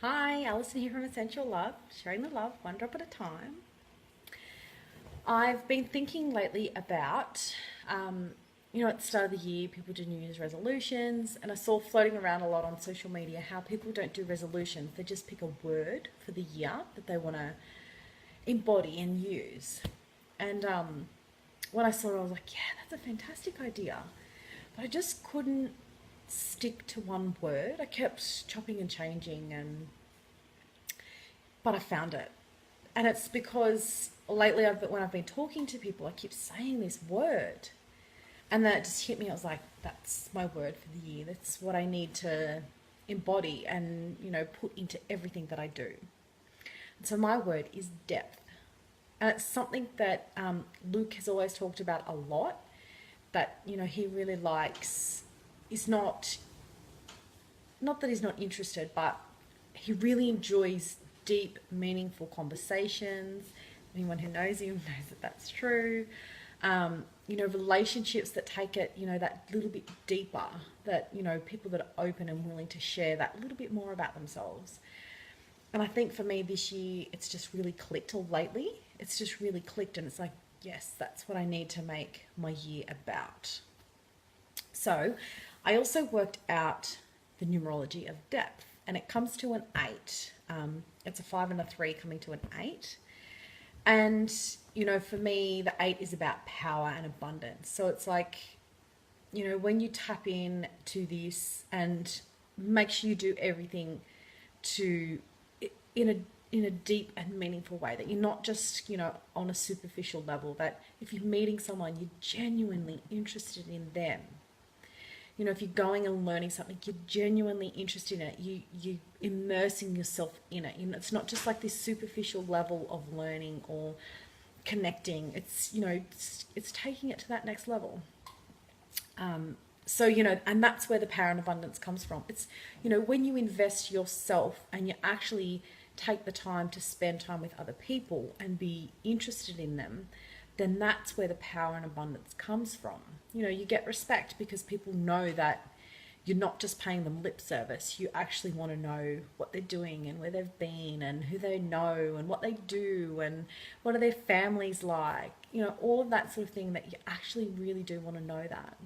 Hi, Alison here from Essential Love, sharing the love one drop at a time. I've been thinking lately about, at the start of the year, people do New Year's resolutions, and I saw floating around a lot on social media how people don't do resolutions. They just pick a word for the year that they want to embody and use. And when I saw it, I was like, yeah, that's a fantastic idea. But I just couldn't stick to one word. I kept chopping and changing, but I found it. And it's because lately, when I've been talking to people, I keep saying this word. And then it just hit me. I was like, that's my word for the year. That's what I need to embody and, put into everything that I do. And so my word is depth. And it's something that Luke has always talked about a lot, that, he really likes. Is not that he's not interested, but he really enjoys deep, meaningful conversations. Anyone who knows him knows that that's true. Relationships that take it, that little bit deeper, that, people that are open and willing to share that little bit more about themselves. And I think for me this year, it's just really clicked, or lately, it's just really clicked, and it's like, yes, that's what I need to make my year about. So I also worked out the numerology of depth, and it comes to an 8. It's a 5 and a 3 coming to an 8. And, for me, the 8 is about power and abundance. So it's like, when you tap in to this and make sure you do everything to in a deep and meaningful way, that you're not just, on a superficial level, that if you're meeting someone, you're genuinely interested in them. If you're going and learning something, you're genuinely interested in it. You immersing yourself in it. It's not just like this superficial level of learning or connecting. It's taking it to that next level. And that's where the power and abundance comes from. It's, when you invest yourself and you actually take the time to spend time with other people and be interested in them, then that's where the power and abundance comes from. You get respect because people know that you're not just paying them lip service. You actually want to know what they're doing and where they've been and who they know and what they do and what are their families like. All of that sort of thing, that you actually really do want to know that.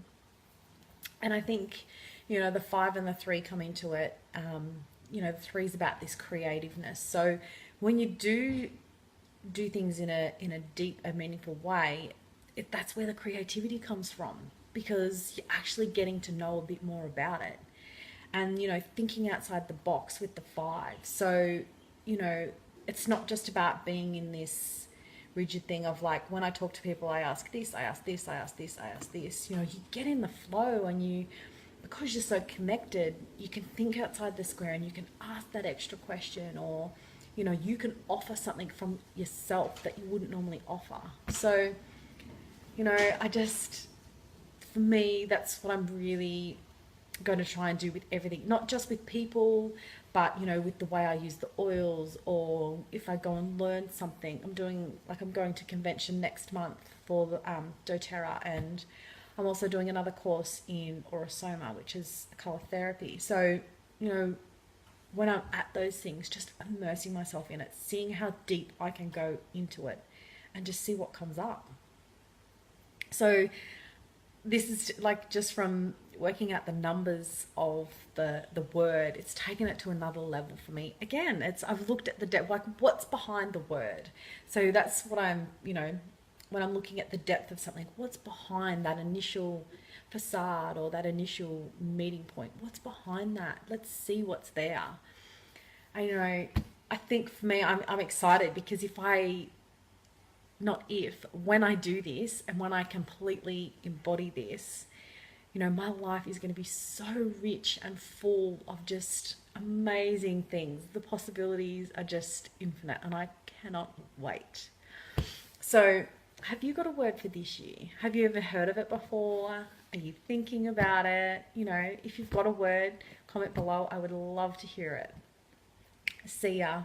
And I think, the 5 and the 3 come into it. The 3 is about this creativeness. So when you do things in a deep and meaningful way, that's where the creativity comes from, because you're actually getting to know a bit more about it, and thinking outside the box with the 5. So it's not just about being in this rigid thing of like, when I talk to people, I ask this, I ask this, I ask this, I ask this. You get in the flow, and because you're so connected, you can think outside the square and you can ask that extra question, or you can offer something from yourself that you wouldn't normally offer. So, for me, that's what I'm really going to try and do with everything, not just with people, but, with the way I use the oils, or if I go and learn something. I'm going to convention next month for the doTERRA, and I'm also doing another course in Aurosoma, which is color therapy. So, when I'm at those things, just immersing myself in it, seeing how deep I can go into it, and just see what comes up. So this is like, just from working out the numbers of the word, it's taken it to another level for me. Again, I've looked at the depth, like what's behind the word. So that's what I'm, when I'm looking at the depth of something, what's behind that initial facade or that initial meeting point? What's behind that? Let's see what's there. I think for me, I'm excited, because when I do this and when I completely embody this, my life is going to be so rich and full of just amazing things. The possibilities are just infinite, and I cannot wait. So, have you got a word for this year? Have you ever heard of it before? Are you thinking about it? If you've got a word, comment below. I would love to hear it. See ya.